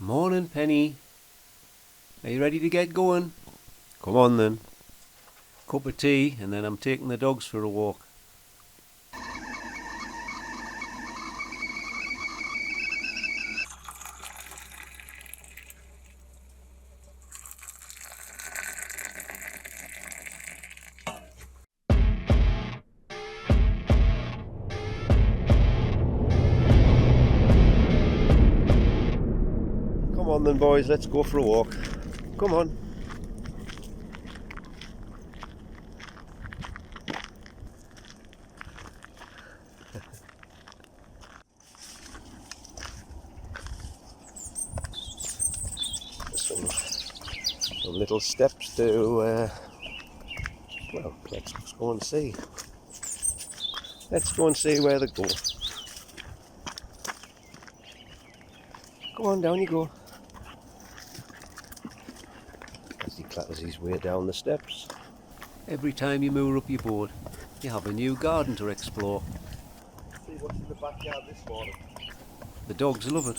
Morning, Penny. Are you ready to get going? Come on then. Cup of tea and then I'm taking the dogs for a walk. Come on then boys, let's go for a walk. Come on. Some little steps to, well, let's go and see. Let's go and see where they go. Go on, down you go. As he clatters his way down the steps. Every time you moor up your boat, you have a new garden to explore. See what's in the backyard this morning. The dogs love it.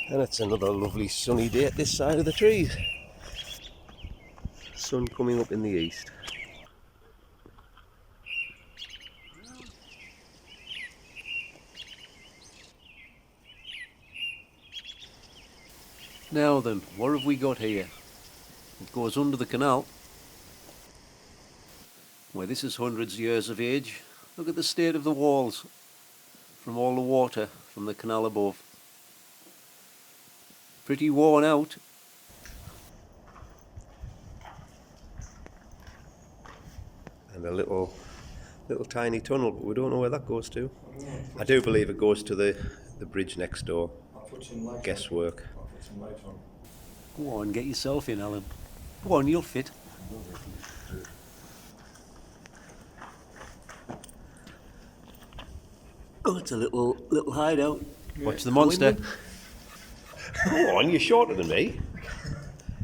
And it's another lovely sunny day at this side of the trees. Sun coming up in the east. Now then, what have we got here? It goes under the canal. Well, this is hundreds of years of age. Look at the state of the walls from all the water from the canal above. Pretty worn out. And a little tiny tunnel, but we don't know where that goes to. I do believe it goes to the bridge next door. Guesswork. Go on, get yourself in, Alan. Go on, you'll fit. Oh, it's a little hideout. Watch the monster. Go on, you're shorter than me.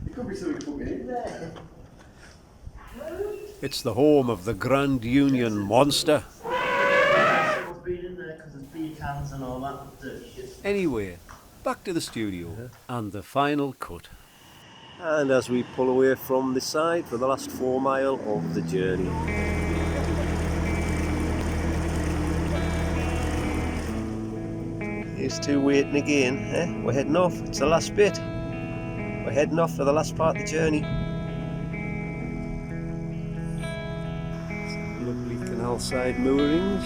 There could be something fucking in there. It's the home of the Grand Union Monster. Someone's been in there because there's beer cans and all that dirty shit. Anyway, back to the studio and the final cut. And as we pull away from the side for the last 4 miles of the journey. These two waiting again, eh? We're heading off, it's the last bit. We're heading off for the last part of the journey. Some lovely canal side moorings.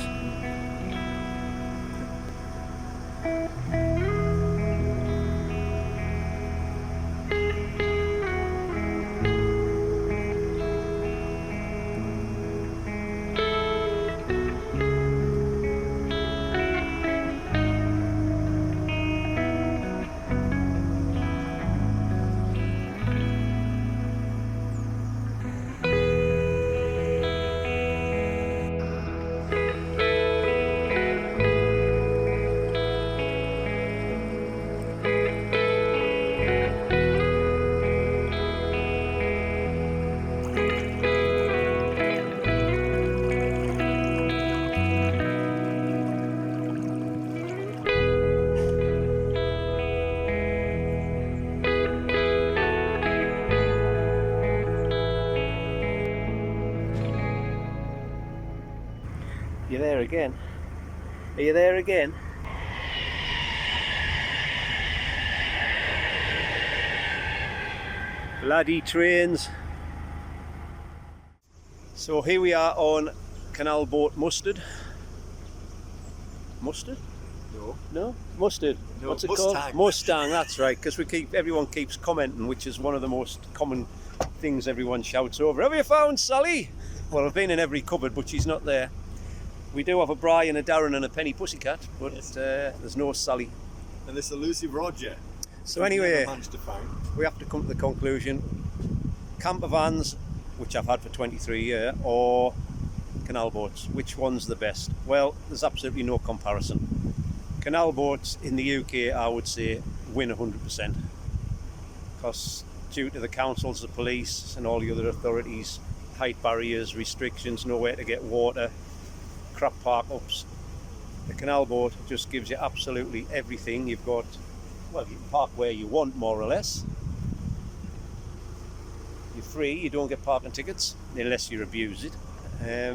You there again? Are you there again? Bloody trains. So here we are on canal boat Mustard. Mustard? No. No? Mustard. No, what's it Mustang. called? Mustang, that's right, because everyone keeps commenting, which is one of the most common things everyone shouts over. Have you found Sally? Well, I've been in every cupboard, but she's not there. We do have a Brian, a Darren and a Penny Pussycat, but Yes. there's no Sally. And this elusive Roger. So anyway, Managed to find. we have to come to the conclusion, campervans, which I've had for 23 years, or canal boats, which one's the best? Well, there's absolutely no comparison. Canal boats in the UK, I would say, win 100%, because due to the councils, the police and all the other authorities, height barriers, restrictions, nowhere to get water, crap park-ups, The canal boat just gives you absolutely everything. You've got, well, you can park where you want, more or less. You're free, you don't get parking tickets unless you abuse it. Yeah,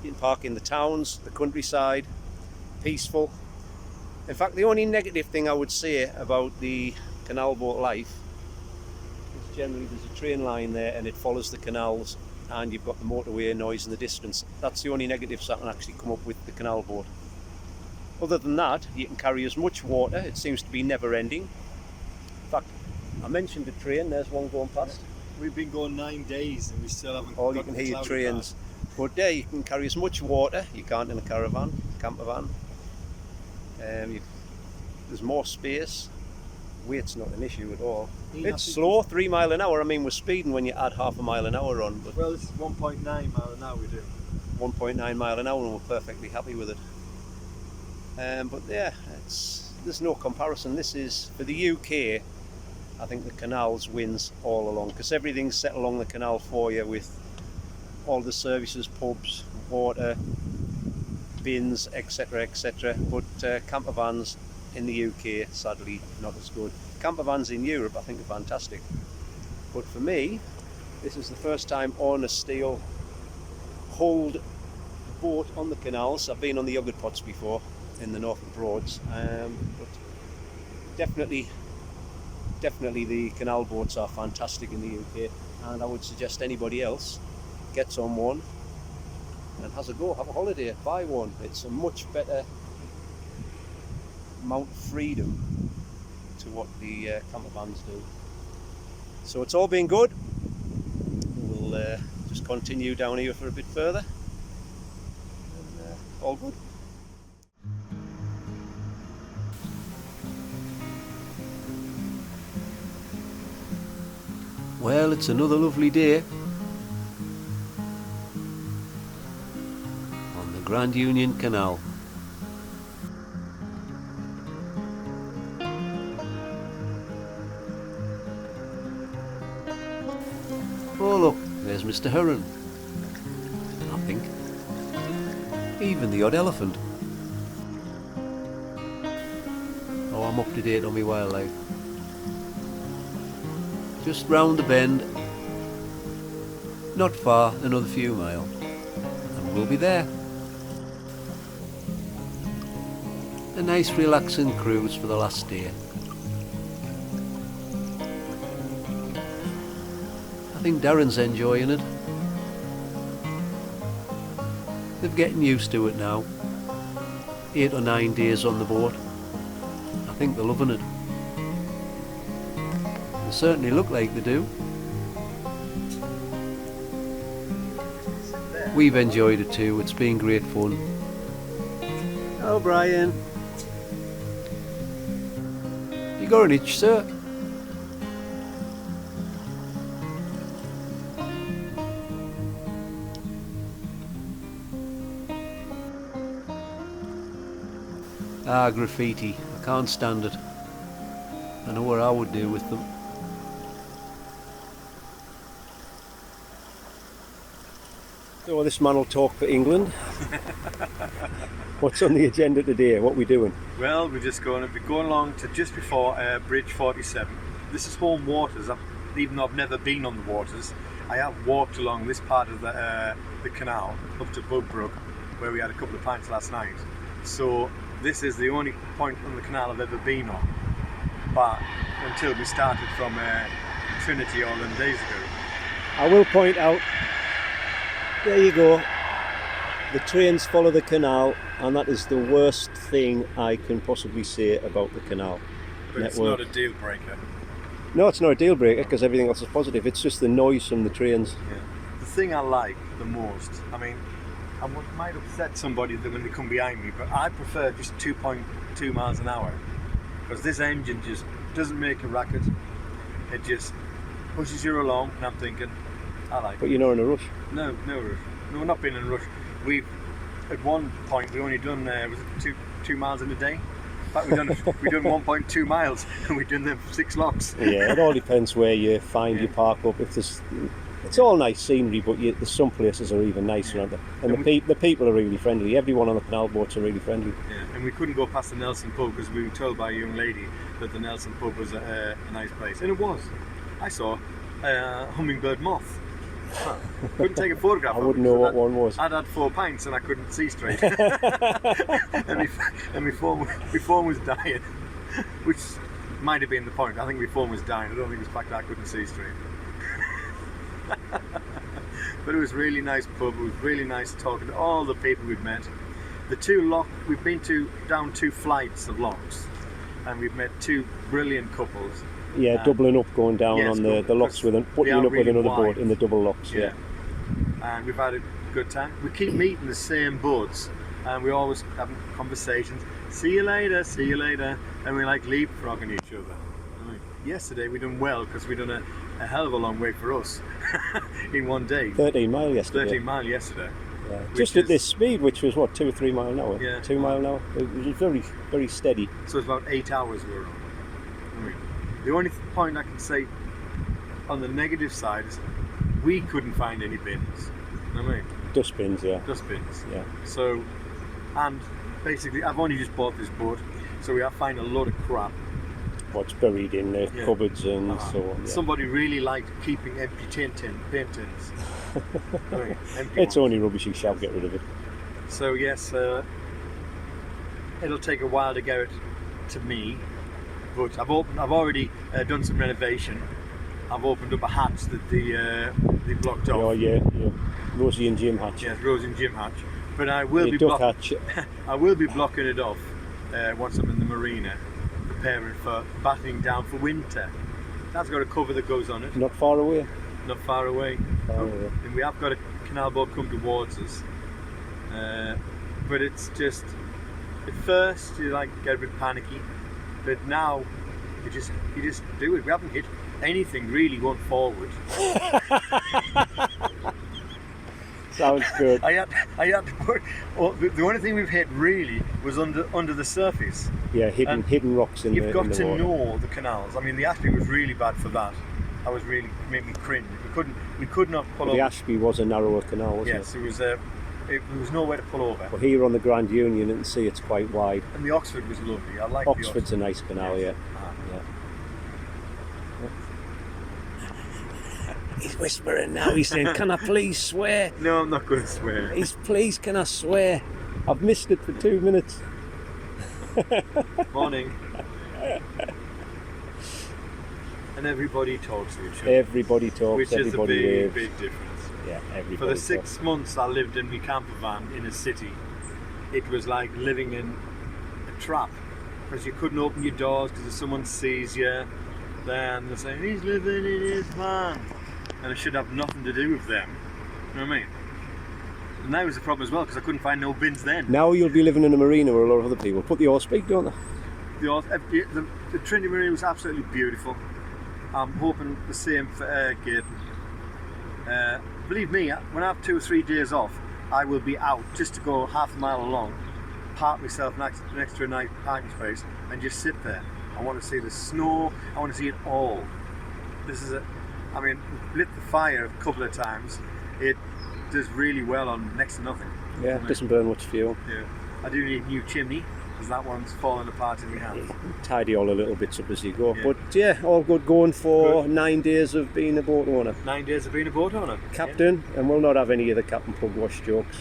you can park in the towns, the countryside, peaceful. In fact, the only negative thing I would say about the canal boat life is generally there's a train line there and it follows the canals, and you've got the motorway noise in the distance. That's the only negatives I can actually come up with the canal boat. Other than that, you can carry as much water. It seems to be never ending. In fact, I mentioned the train, there's one going past. We've been going 9 days and we still haven't All you got can the hear cloudy trains. But there you can carry as much water you can't in a caravan, camper van. There's more space. Weight's not an issue at all. Yeah, It's slow, 3 mile an hour. I mean, we're speeding when you add half a mile an hour on, but Well, it's 1.9 mile an hour we do. 1.9 mile an hour and we're perfectly happy with it. But yeah, there's no comparison. This is, for the UK, I think the canals wins all along, because everything's set along the canal for you with all the services, pubs, water, bins, etc, etc. But camper vans in the UK, sadly, not as good. Camper vans in Europe, I think, are fantastic. But for me, this is the first time on a steel hulled boat on the canals. I've been on the Haugen pots before in the Norfolk Broads, but definitely the canal boats are fantastic in the UK, and I would suggest anybody else gets on one and has a go, have a holiday, buy one. It's a much better amount of freedom to what the camper vans do. So it's all been good. We'll just continue down here for a bit further, and all good. Well, it's another lovely day on the Grand Union Canal. Oh look, there's Mr. Heron, I think. Even the odd elephant. Oh, I'm up to date on my wildlife. Just round the bend, not far, another few miles, and we'll be there. A nice relaxing cruise for the last day. I think Darren's enjoying it. They're getting used to it now. 8 or 9 days on the boat. I think they're loving it. They certainly look like they do. We've enjoyed it too, it's been great fun. Oh, Brian. You got an itch, sir? Ah, graffiti. I can't stand it. I know what I would do with them. So this man will talk for England. What's on the agenda today? What are we doing? Well, we're just going to be going along to just before Bridge 47. This is home waters. Even though I've never been on the waters, I have walked along this part of the canal up to Budbrook, where we had a couple of pints last night. So this is the only point on the canal I've ever been on, but until we started from Trinity all them days ago. I will point out, there you go, the trains follow the canal, and that is the worst thing I can possibly say about the canal But network. it's not a deal breaker. No, it's not a deal breaker because everything else is positive. It's just the noise from the trains. Yeah. The thing I like the most, I mean, I might upset somebody when they come behind me, but I prefer just 2.2 miles an hour, because this engine just doesn't make a racket. It just pushes you along, and I'm thinking, I like But it. you're not in a rush. No rush. No, we're not being in a rush. At one point we only done was it two miles in a day. In fact, we done 1.2 miles, and we done them 6 lots. Yeah, it all depends where you find your park up. If there's It's all nice scenery, but there's some places are even nicer, aren't there? And the people are really friendly. Everyone on the canal boats are really friendly. Yeah, and we couldn't go past the Nelson pub because we were told by a young lady that the Nelson pub was a nice place, and it was. I saw a hummingbird moth. Couldn't take a photograph. I wouldn't know what one was. I'd had 4 pints and I couldn't see straight, and my phone was dying, which might have been the point. I think my phone was dying. I don't think it was the fact that I couldn't see straight. But it was really nice pub. It was really nice talking to all the people we'd met. The 2 we've been down 2 flights of locks, and we've met 2 brilliant couples. Yeah, doubling up, going down on the locks putting up with another boat in the double locks. Yeah. And we've had a good time. We keep meeting the same boats, and we always have conversations. See you later, and we like leapfrogging each other. Yesterday we done well because we done a hell of a long way for us in one day. 13 mile yesterday. 13 mile yesterday. Yeah. Just at this speed, which was what, 2 or 3 mile an hour? Yeah. 2 mile an hour. It was very, very steady. So it's about 8 hours we were on. The only point I can say on the negative side is we couldn't find any bins. Dustbins, yeah. Dustbins. Yeah. So, and basically, I've only just bought this boat, so we have found a lot of crap. What's buried in the cupboards and so on. Yeah. Somebody really liked keeping empty paint tins. Empty it's ones. only rubbish, you shall get rid of it. So yes, it'll take a while to get it to me, but I've already done some renovation. I've opened up a hatch that they blocked off. Oh yeah. Rosie and Jim hatch. Yes, Rosie and Jim hatch. But I will I will be blocking it off once I'm in the marina, preparing for battening down for winter. That's got a cover that goes on it. Not far away. Not far away. And we have got a canal boat come towards us. But it's just, at first you get a bit panicky, but now you just do it. We haven't hit anything really going forward. Sounds good. I had to put. Well, the only thing we've hit really was under the surface. Yeah, hidden rocks in the water. You've got to know the canals. I mean, the Ashby was really bad for that. I was really made me cringe. We could not pull over. The Ashby was a narrower canal, wasn't it? Yes, it was. There was nowhere to pull over. Well, here on the Grand Union, you can see it's quite wide. And the Oxford was lovely. I like Oxford's a nice canal, yes. Yeah. He's whispering now. He's saying, "Can I please swear?" No, I'm not going to swear. Please, can I swear? I've missed it for 2 minutes. Morning. And everybody talks to each other. Everybody talks. Which everybody is a waves. big difference. Yeah, everybody. For the talks. 6 months I lived in my camper van in a city, it was like living in a trap, because you couldn't open your doors because if someone sees you, then they're saying he's living in his van, and it should have nothing to do with them. You know what I mean? And that was the problem as well, because I couldn't find no bins then. Now you'll be living in a marina where a lot of other people put the oar speak, don't they? The Trinity Marina was absolutely beautiful. I'm hoping the same for Gaydon. Believe me, when I have 2 or 3 days off, I will be out just to go half a mile along, park myself next to a nice parking space, and just sit there. I want to see the snow. I want to see it all. I mean, lit the fire a couple of times. It does really well on next to nothing. Yeah, it doesn't burn much fuel. Yeah, I do need a new chimney, because that one's falling apart in my hand. Tidy all the little bits up as you go. Yeah. But yeah, all good going for 9 days of being a boat owner. 9 days of being a boat owner. Captain, and we'll not have any of the Captain Pugwash jokes.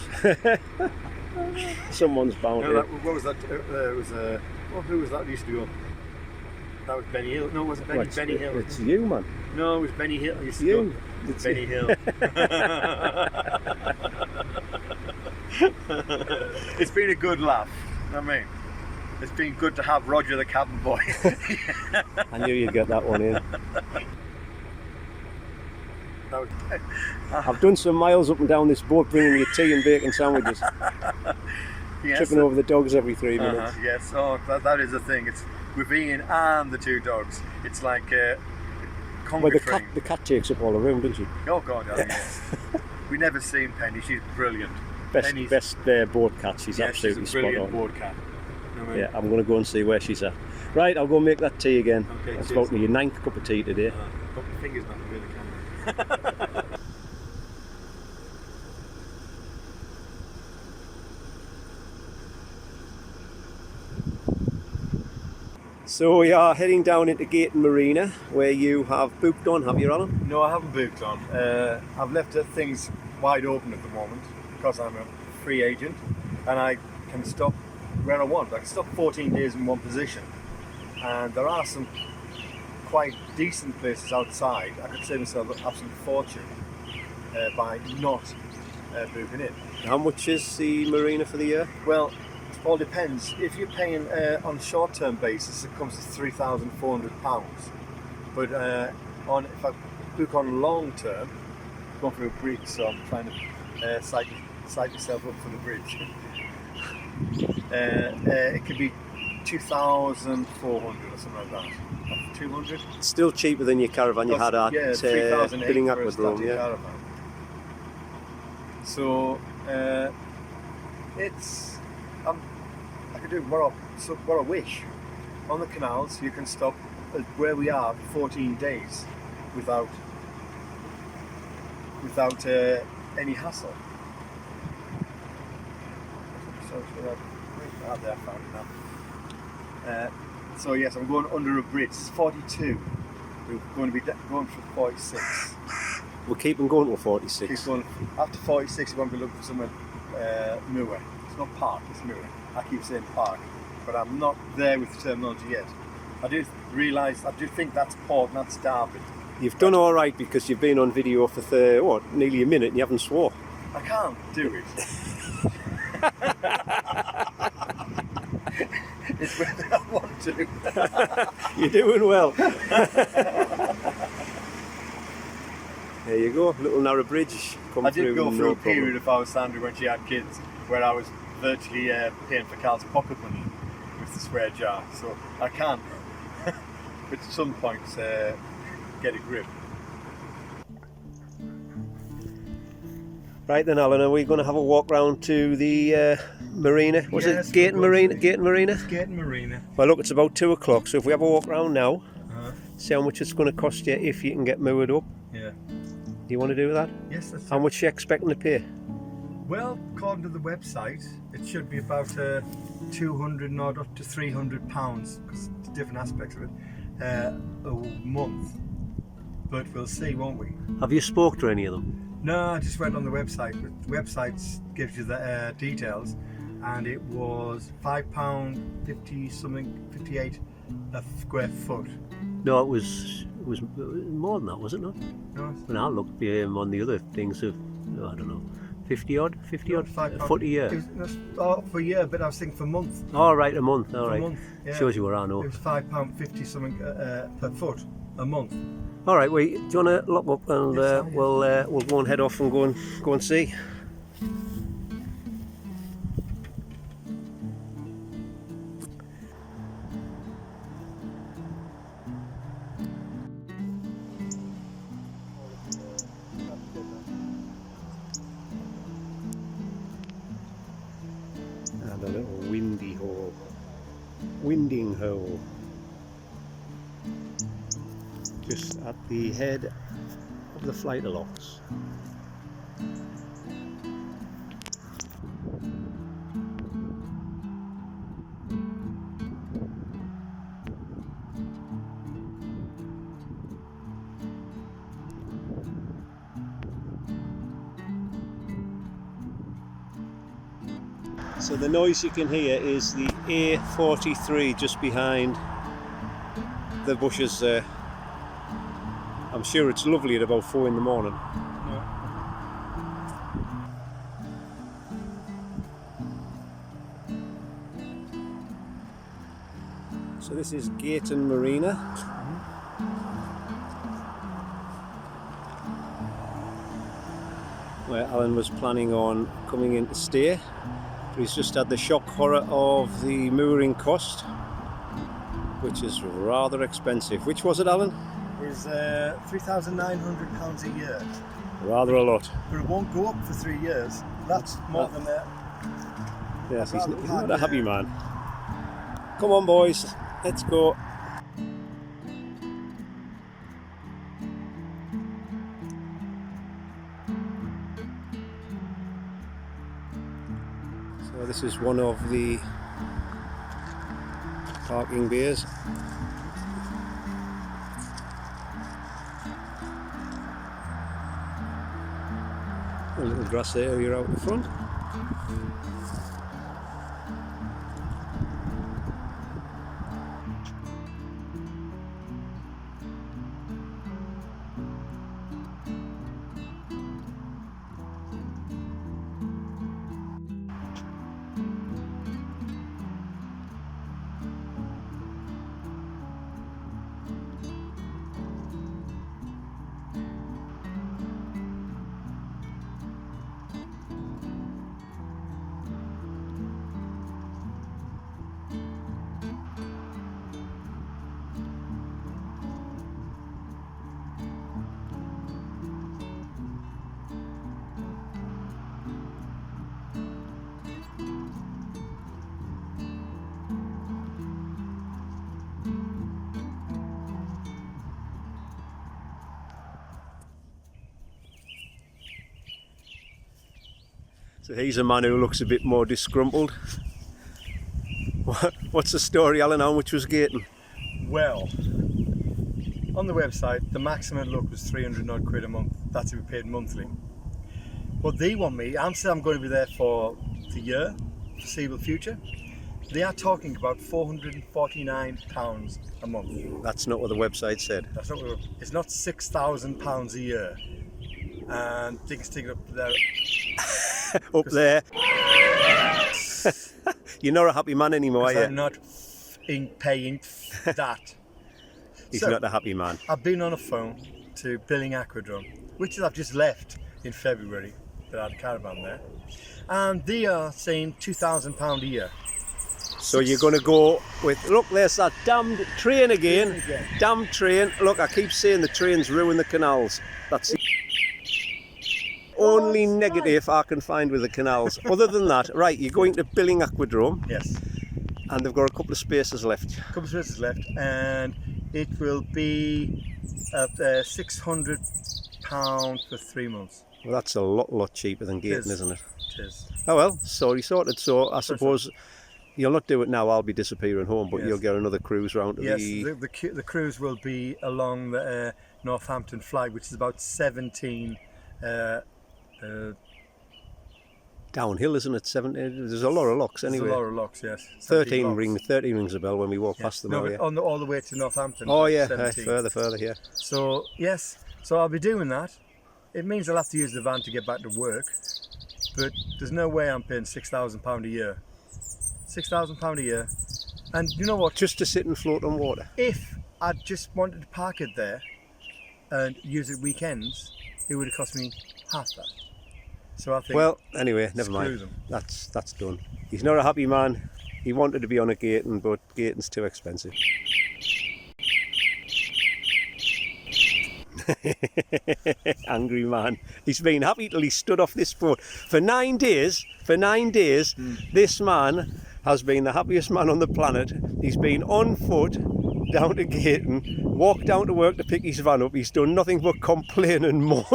Someone's bound to. What was that? Who was that used to go? That was Benny Hill. No, it wasn't Benny. Benny Hill. It's you, man. No, it was Benny Hill. Used to You. go. It's Benny Hill. It's been a good laugh. I mean, it's been good to have Roger the cabin boy. I knew you'd get that one in. I've done some miles up and down this boat bringing you tea and bacon sandwiches. Yes. Tripping over the dogs every 3 minutes. Yes, that is the thing. It's with Ian and the 2 dogs. It's like Well, the cat takes up all the room, doesn't she? Oh God, yes. We never seen Penny. She's brilliant. Best boat cat. She's absolutely she's a brilliant spot on. boat cat. You know what I mean? Yeah, I'm going to go and see where she's at. Right, I'll go make that tea again. Okay, That's cheers. about your 9th cup of tea today. Got my fingers not really the camera. So we are heading down into Gaten Marina, where you have booked on, have you, Alan? No, I haven't booked on. I've left things wide open at the moment because I'm a free agent and I can stop where I want. I can stop 14 days in one position, and there are some quite decent places outside. I could save myself an absolute fortune by not booking in. How much is the marina for the year? Well, it all depends. If you're paying on a short-term basis, it comes to £3,400. But if I book on long-term, I'm going for a bridge, so I'm trying to psych myself up for the bridge. It could be 2,400 or something like that. 200. Still cheaper than your caravan you had at Bidding Aqua Rome, yeah. Caravan. So it's I can do what I wish. On the canals, you can stop where we are for 14 days without any hassle. So yes, I'm going under a bridge. It's 42. We're going to be going for 46. We'll keep them going till 46. Keep going. After 46, you won't be looking for somewhere newer. It's not park, it's newer. I keep saying park, but I'm not there with the terminology yet. I do think that's port, not starboard. You've done all right because you've been on video for nearly a minute and you haven't swore. I can't do it. It's whether I want to. You're doing well. There you go, little narrow bridge. I did go through a period if I was Sandra when she had kids where I was virtually paying for Carl's pocket money with the square jar, so I can't but at some point get a grip. Right then, Alan, are we going to have a walk round to the marina? Was Yes, it Gaten Marina? Gaten Marina? Gaten Marina. Well, look, it's about 2 o'clock, so if we have a walk round now, see how much it's going to cost you if you can get moored up. Yeah. Do you want to do that? Yes, that's How much are you expecting to pay? Well, according to the website, it should be about 200 not up to £300, because it's different aspects of it, a month. But we'll see, won't we? Have you spoke to any of them? No, I just went on the website. The website gives you the details, and it was £5.50 something, 58 a square foot. No, it was more than that, was it not? No, When I looked on the other things of, I don't know, 50 odd £5 a foot a year. For a year, but I was thinking for a month. All right, a month. All right, month, yeah. Shows you where I know. It was £5.50 something per foot a month. All right, do you want to lock up and we'll go and head off and go and see. And a little winding hole. Just at the head of the flight of locks. So the noise you can hear is the A43 just behind the bushes there. I'm sure it's lovely at about 4 in the morning. So this is Gaten Marina. Where Alan was planning on coming in to stay. But he's just had the shock horror of the mooring cost, which is rather expensive. Which was it, Alan? Is £3,900 a year. Rather a lot. But it won't go up for 3 years. That's more than that. Yes, he's not a happy man. Come on, boys, let's go. So this is one of the Parking bays. A little grass area out the front. So he's a man who looks a bit more disgruntled. What's the story, Alan? How much was gating? Well, on the website, the maximum look was 300 odd quid a month. That's to be paid monthly. But they want me, I'm saying I'm going to be there for the year, foreseeable future. They are talking about £449 a month. That's not what the website said. That's not what it's not £6,000 a year. And they can stick it up there. Up there. You're not a happy man anymore, are you? I'm not paying that. He's So, not a happy man. I've been on a phone to Billing Aquadrome, which I've just left in February, but I had a caravan there, and they are saying £2,000 a year. So you're going to go with, look, there's that damned train again. Damned train. Look, I keep saying the trains ruin the canals. That's the only negative I can find with the canals. Other than that, right, you're going to Billing Aquadrome. Yes. And they've got a couple of spaces left. A couple of spaces left, and it will be at £600 for 3 months. Well, that's a lot cheaper than gating, is. isn't it? It is. Oh well, sorry, sorted. So I suppose you'll not do it now. I'll be disappearing home, but Yes. you'll get another cruise round to Yes, the... the cruise will be along the Northampton flight, which is about 17 downhill, isn't it? 17. There's a lot of locks anyway. There's a lot of locks, yes. 13 locks. 13 rings a bell when we walk Yeah. past them. No, Oh, but yeah. all the way to Northampton. Oh yeah, 17. further, yeah. So yes, so I'll be doing that. It means I'll have to use the van to get back to work, but there's no way I'm paying £6,000 a year. £6,000 a year, and you know what? Just to sit and float on water. If I just wanted to park it there and use it weekends, it would have cost me half that. So I think. Well, anyway, never screw mind. them. That's done. He's not a happy man. He wanted to be on a gating, but gating's too expensive. Angry man. He's been happy till he stood off this boat for 9 days. For 9 days, this man has been the happiest man on the planet. He's been on foot down to Gaten, walked down to work to pick his van up. He's done nothing but complain and moan.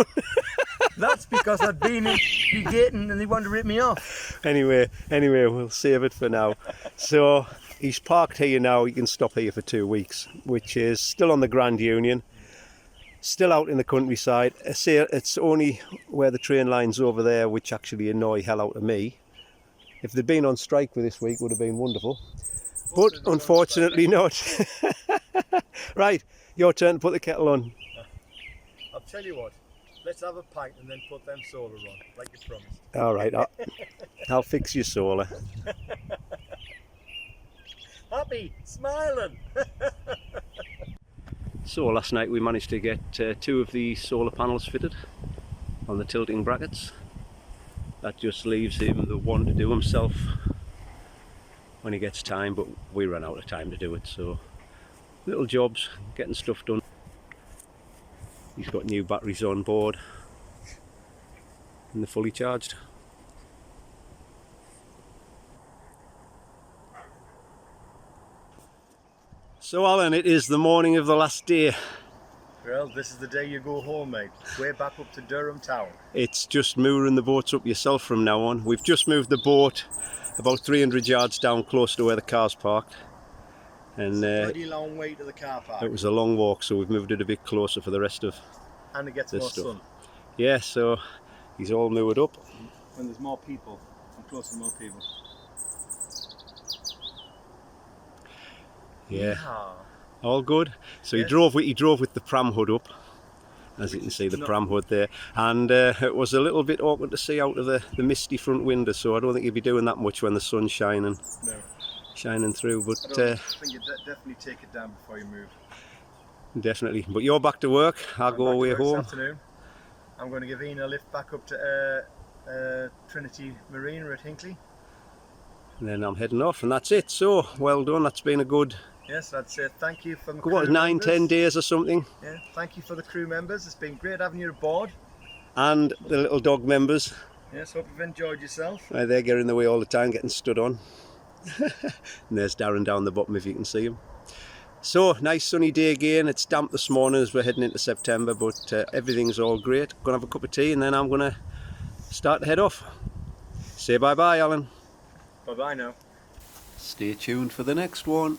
That's because I'd been in Gaten and they wanted to rip me off. Anyway, we'll save it for now. So he's parked here now. He can stop here for 2 weeks, which is still on the Grand Union, still out in the countryside. I say it's only where the train line's over there, which actually annoy hell out of me. If they'd been on strike for this week, would have been wonderful. But unfortunately not. Right, your turn to put the kettle on. I'll tell you what, let's have a pint and then put them solar on, like you promised. All right, I'll fix your solar. Happy, smiling. So last night we managed to get 2 of the solar panels fitted on the tilting brackets. That just leaves him the one to do himself when he gets time, but we ran out of time to do it, so little jobs, getting stuff done. He's got new batteries on board and they're fully charged. So Alan, it is the morning of the last day. Well, this is the day you go home, mate. Way back up to Durham town. It's just mooring the boats up yourself from now on. We've just moved the boat about 300 yards down close to where the car's parked. And Bloody long way to the car park. it was a long walk, so we've moved it a bit closer for the rest of And it gets this more stuff. sun. Yeah, so he's all moored up. When there's more people, I'm closer to more people. Yeah, Yeehaw. all good. So Yes. he drove with the pram hood up, as you can see the pram hood there, and it was a little bit awkward to see out of the misty front window. So I don't think he'd be doing that much when the sun's shining through. But I think you definitely take it down before you move. definitely. But you're back to work. I'll go away home. This afternoon. I'm going to give Ian a lift back up to Trinity Marina at Hinckley. And then I'm heading off, and that's it. So well done. That's been a good, Yes, I'd say thank you from the what, crew 9-10 members. days or something. Yeah, thank you for the crew members. It's been great having you aboard. And the little dog members. Yes, hope you've enjoyed yourself. They're getting in the way all the time, getting stood on. And there's Darren down the bottom if you can see him. So, nice sunny day again. It's damp this morning as we're heading into September, but everything's all great. Gonna have a cup of tea and then I'm gonna start to head off. Say bye-bye, Alan. Bye-bye now. Stay tuned for the next one.